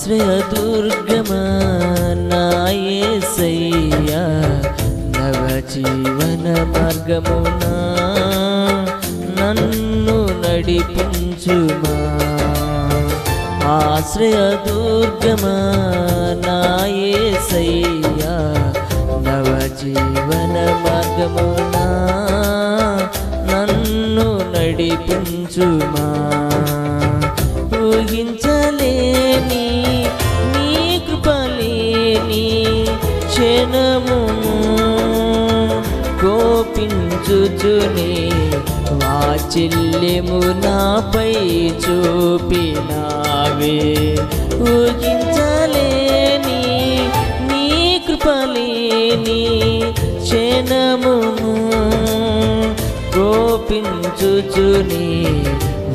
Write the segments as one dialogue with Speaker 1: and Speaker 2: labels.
Speaker 1: ఆశ్రయదుర్గమా నా యేసయ్యా నవజీవన మార్గమునా నన్ను నడిపించుమా. ఆశ్రయదుర్గమా నా యేసయ్యా నవజీవన మార్గమునా నన్ను నడిపించుమా. ఊహించలేని నీ కృపలేని క్షణమును కోపించుచునే వాత్సల్యము నాపై చూపినావే. ఊహించలేని నీ కృపలేని క్షణమును కోపించుచునే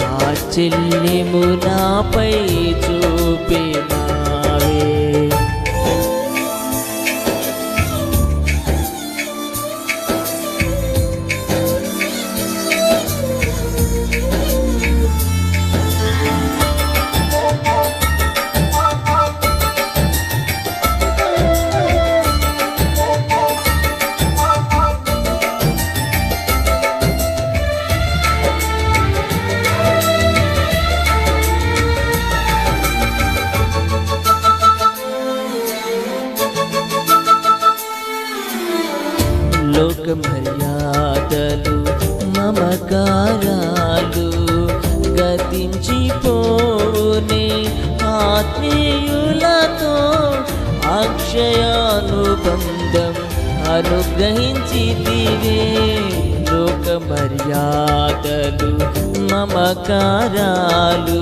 Speaker 1: వాత్సల్యము నాపై చూపినావే. లోక మర్యాదలు మమకారాలు గతించిపోనే ఆత్మీయులతో అక్షయానుబంధం అనుగ్రహించితివే. లోక మర్యాదలు మమకారాలు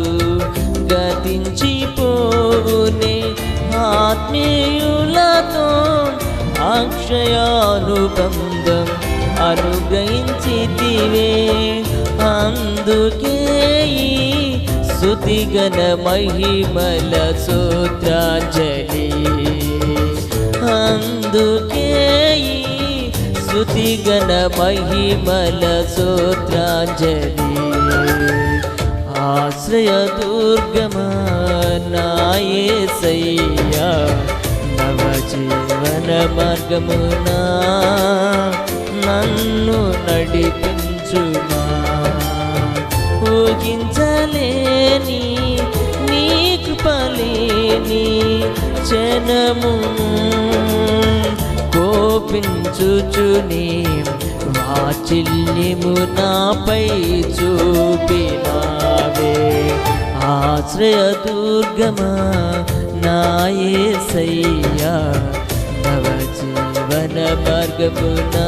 Speaker 1: గతించిపోనే ఆత్మీయులతో అక్షయానుబంధం అనుగ్రహించితివే. అందుకే ఈ స్తుతిగణ మహిమల స్తోత్రాంజలి. అందుకే ఈ స్తుతిగణ మహిమల స్తోత్రాంజలి. ఆశ్రయదుర్గమా నా యేసయ్యా నవజీవన మార్గమునా నన్ను నడిపించుమా. ఊహించలేని నీ కృపలేని క్షణమును కోపించుచునే వాత్సల్యము నాపై చూపినావే. ఆశ్రయదుర్గమా నా యేసయ్యా నవజీవన మార్గమునా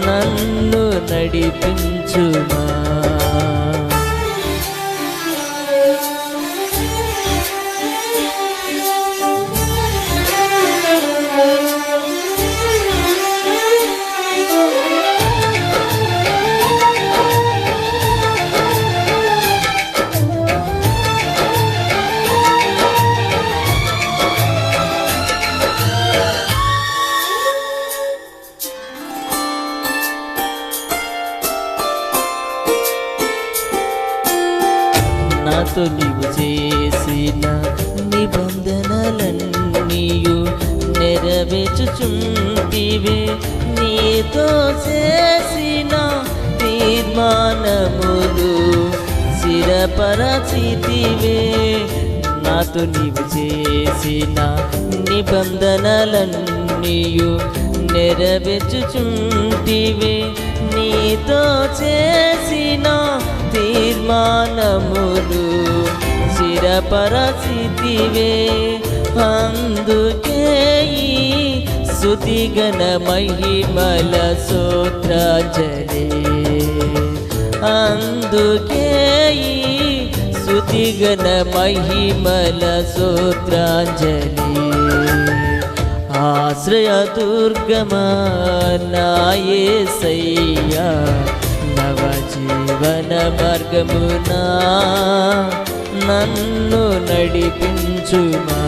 Speaker 1: నన్ను నడిపించుమా. నాతో నీవు చేసిన నిబంధనలన్నీయు నెరవేర్చుచుంటివే. నీతో చేసిన తీర్మానములు స్థిరపరచితివే. నాతో నీవు చేసిన నిబంధనలన్నీయు నెరవేర్చుచుంటివే. నీతో చేసిన తీర్మానములు స్థిరపరచితివే. అందుకే ఈ స్తుతిగణ మహిమల స్తోత్రాంజలి. అందుకే ఈ స్తుతిగణ మహిమల స్తోత్రాంజలి. ఆశ్రయదుర్గమా నా యేసయ్యా నవజీవన మార్గమునా నన్ను నడిపించుమా.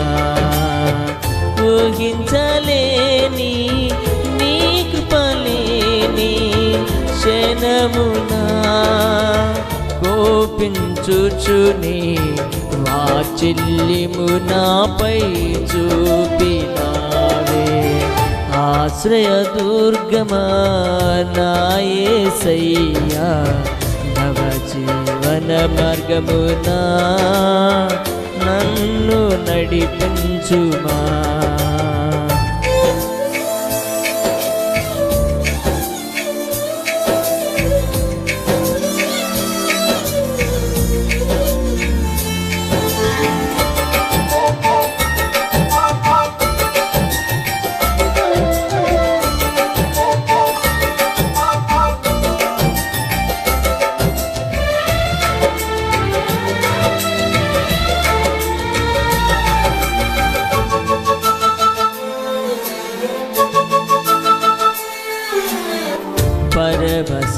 Speaker 1: ఊహించలేని నీ కృపలేని క్షణమునా కోపించుచుని వాత్సల్యము నాపై చూపినావే. ఆశ్రయదుర్గమా నా యేసయ్యా, నవ జీవన మార్గమునా నన్ను నడిపించుమా.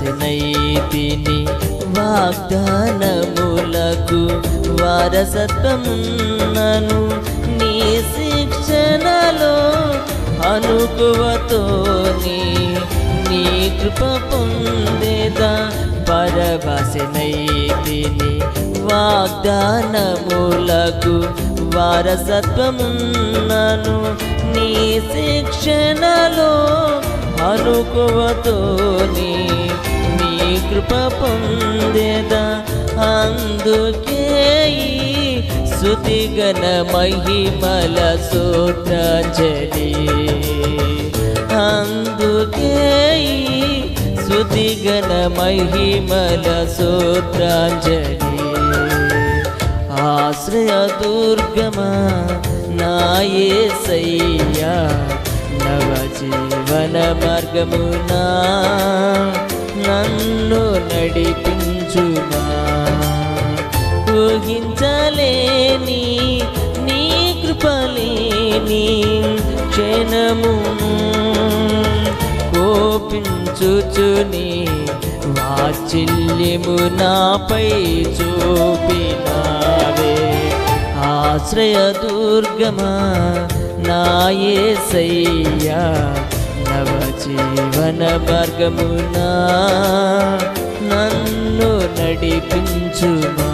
Speaker 1: పరవశనైతిని వాగ్దానములకు వారసత్వమున్నను నీ శిక్షణలో అనుకువతోని నీ కృప పొందేదా. పరవశనైతిని వాగ్దానములకు వారసత్వమున్నను నీ శిక్షణలో అనుకువతోని నీ కృప పొందేదా. అందుకే ఈ స్తుతిగణ మహిమల స్తోత్రాంజలి, అందుకే ఈ స్తుతిగణ మహిమల స్తోత్రాంజలి. ఆశ్రయదుర్గమా నా యేసయ్యా, నవ జీవన మార్గమునా నన్ను నడిపించుమా. ఊహించలేని నీ కృపలేని క్షణము కోపించుచుని వాత్సల్యము నాపై చూపినావే. ఆశ్రయదుర్గమా నా యేసయ్యా, నవ జీవన మార్గమునా నన్ను నడిపించుమా.